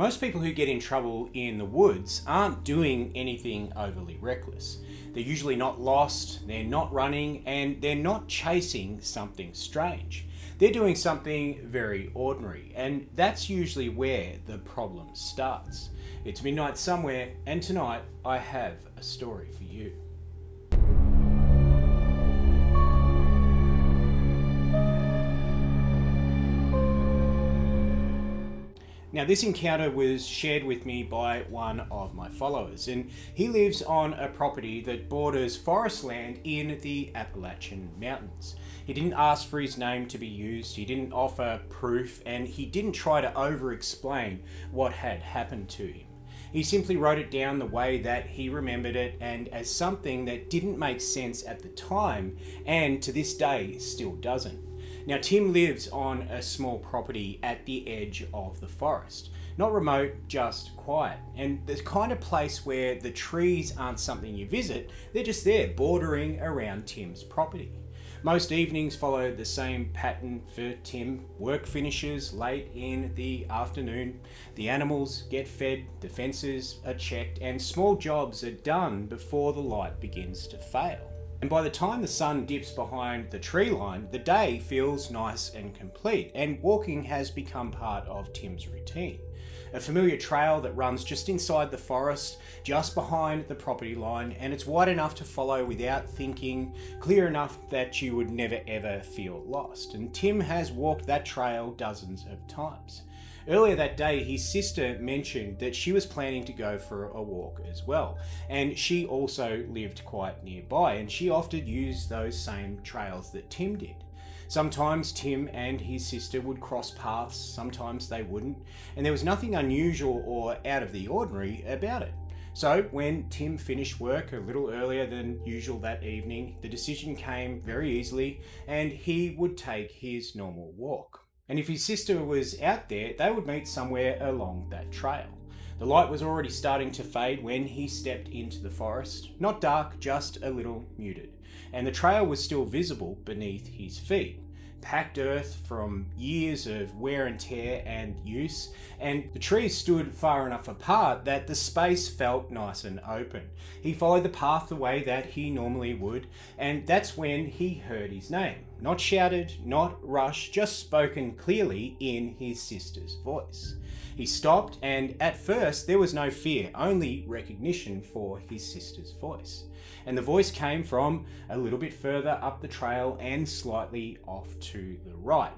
Most people who get in trouble in the woods aren't doing anything overly reckless. They're usually not lost, they're not running, and they're not chasing something strange. They're doing something very ordinary, and that's usually where the problem starts. It's midnight somewhere, and tonight I have a story for you. Now, this encounter was shared with me by one of my followers, and he lives on a property that borders forest land in the Appalachian Mountains. He didn't ask for his name to be used, he didn't offer proof, and he didn't try to over-explain what had happened to him. He simply wrote it down the way that he remembered it, and as something that didn't make sense at the time, and to this day still doesn't. Now, Tim lives on a small property at the edge of the forest. Not remote, just quiet. And the kind of place where the trees aren't something you visit, they're just there, bordering around Tim's property. Most evenings follow the same pattern for Tim. Work finishes late in the afternoon. The animals get fed, the fences are checked, and small jobs are done before the light begins to fail. And by the time the sun dips behind the tree line, the day feels nice and complete, and walking has become part of Tim's routine. A familiar trail that runs just inside the forest, just behind the property line, and it's wide enough to follow without thinking, clear enough that you would never ever feel lost. And Tim has walked that trail dozens of times. Earlier that day, his sister mentioned that she was planning to go for a walk as well, and she also lived quite nearby, and she often used those same trails that Tim did. Sometimes Tim and his sister would cross paths, sometimes they wouldn't, and there was nothing unusual or out of the ordinary about it. So when Tim finished work a little earlier than usual that evening, the decision came very easily, and he would take his normal walk. And if his sister was out there, they would meet somewhere along that trail. The light was already starting to fade when he stepped into the forest. Not dark, just a little muted. And the trail was still visible beneath his feet. Packed earth from years of wear and tear and use, and the trees stood far enough apart that the space felt nice and open. He followed the path the way that he normally would, and that's when he heard his name. Not shouted, not rushed, just spoken clearly in his sister's voice. He stopped, and at first there was no fear, only recognition for his sister's voice. And the voice came from a little bit further up the trail and slightly off to the right.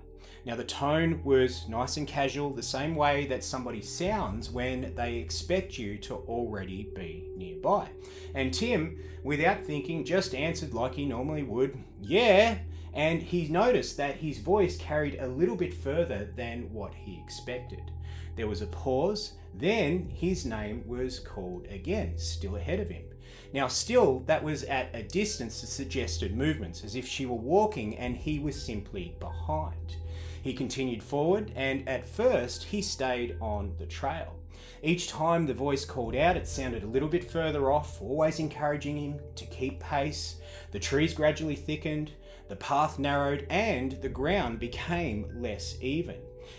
Now, the tone was nice and casual, the same way that somebody sounds when they expect you to already be nearby. And Tim, without thinking, just answered like he normally would, "Yeah." And he noticed that his voice carried a little bit further than what he expected. There was a pause, then his name was called again, still ahead of him. Now, still, that was at a distance that suggested movements, as if she were walking and he was simply behind. He continued forward, and at first he stayed on the trail. Each time the voice called out, it sounded a little bit further off, always encouraging him to keep pace. The trees gradually thickened, the path narrowed, and the ground became less even.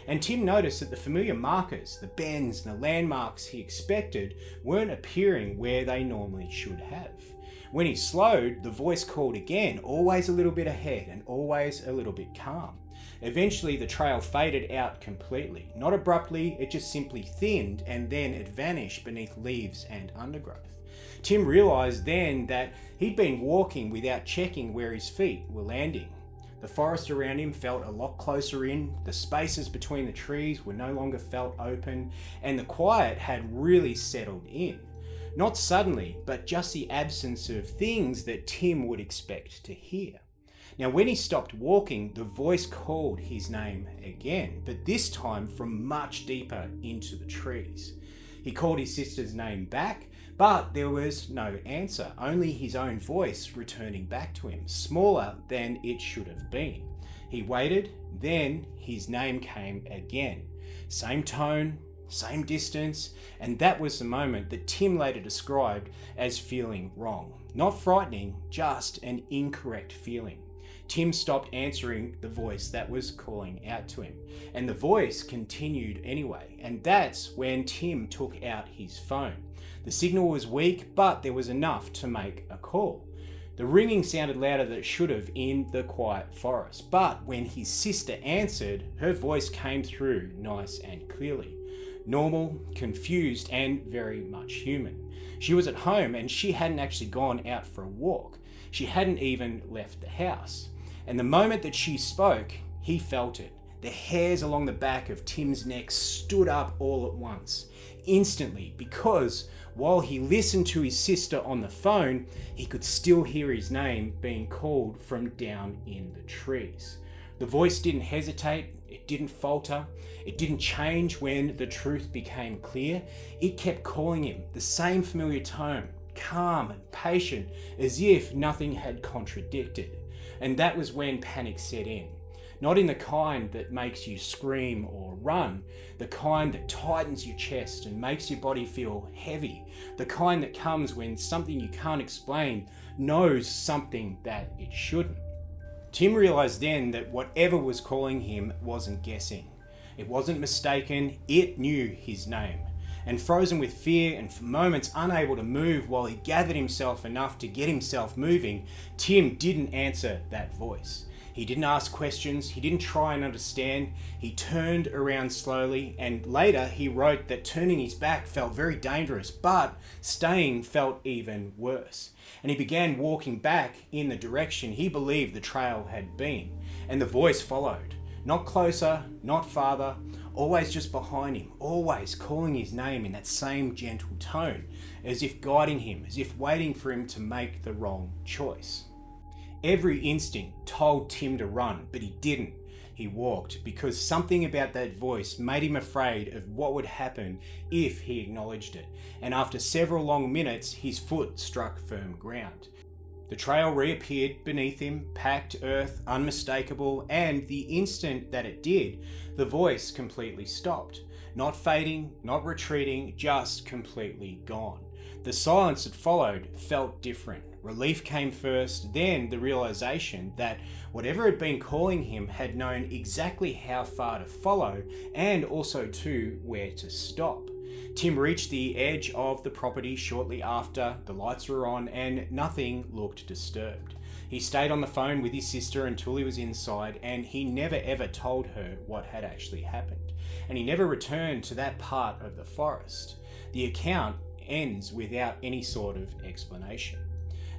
And Tim noticed that the familiar markers, the bends and the landmarks he expected, weren't appearing where they normally should have. When he slowed, the voice called again, always a little bit ahead and always a little bit calm. Eventually, the trail faded out completely. Not abruptly, it just simply thinned, and then it vanished beneath leaves and undergrowth. Tim realized then that he'd been walking without checking where his feet were landing. The forest around him felt a lot closer in, the spaces between the trees were no longer felt open, and the quiet had really settled in. Not suddenly, but just the absence of things that Tim would expect to hear. Now, when he stopped walking, the voice called his name again, but this time from much deeper into the trees. He called his sister's name back, but there was no answer, only his own voice returning back to him, smaller than it should have been. He waited, then his name came again. Same tone, same distance, and that was the moment that Tim later described as feeling wrong. Not frightening, just an incorrect feeling. Tim stopped answering the voice that was calling out to him, and the voice continued anyway, and that's when Tim took out his phone. The signal was weak, but there was enough to make a call. The ringing sounded louder than it should have in the quiet forest, but when his sister answered, her voice came through nice and clearly. Normal, confused, and very much human. She was at home and she hadn't actually gone out for a walk. She hadn't even left the house. And the moment that she spoke, he felt it. The hairs along the back of Tim's neck stood up all at once, instantly, because while he listened to his sister on the phone, he could still hear his name being called from down in the trees. The voice didn't hesitate, it didn't falter, it didn't change when the truth became clear. It kept calling him, the same familiar tone, calm and patient, as if nothing had contradicted. And that was when panic set in. Not in the kind that makes you scream or run, the kind that tightens your chest and makes your body feel heavy, the kind that comes when something you can't explain knows something that it shouldn't. Tim realised then that whatever was calling him wasn't guessing. It wasn't mistaken, it knew his name. And frozen with fear and for moments unable to move while he gathered himself enough to get himself moving, Tim didn't answer that voice. He didn't ask questions, he didn't try and understand, he turned around slowly, and later he wrote that turning his back felt very dangerous, but staying felt even worse. And he began walking back in the direction he believed the trail had been, and the voice followed. Not closer, not farther, always just behind him, always calling his name in that same gentle tone, as if guiding him, as if waiting for him to make the wrong choice. Every instinct told Tim to run, but he didn't. He walked because something about that voice made him afraid of what would happen if he acknowledged it. And after several long minutes, his foot struck firm ground. The trail reappeared beneath him, packed earth, unmistakable, and the instant that it did, the voice completely stopped. Not fading, not retreating, just completely gone. The silence that followed felt different. Relief came first, then the realization that whatever had been calling him had known exactly how far to follow and also too where to stop. Tim reached the edge of the property shortly after, the lights were on and nothing looked disturbed. He stayed on the phone with his sister until he was inside, and he never ever told her what had actually happened. And he never returned to that part of the forest. The account ends without any sort of explanation.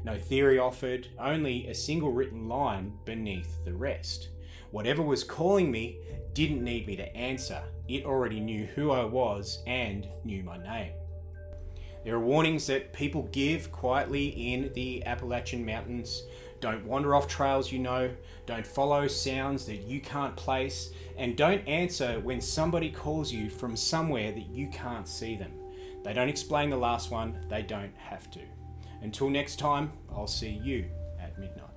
No theory offered, only a single written line beneath the rest. Whatever was calling me didn't need me to answer. It already knew who I was and knew my name. There are warnings that people give quietly in the Appalachian Mountains. Don't wander off trails you know, don't follow sounds that you can't place, and don't answer when somebody calls you from somewhere that you can't see them. They don't explain the last one, they don't have to. Until next time, I'll see you at midnight.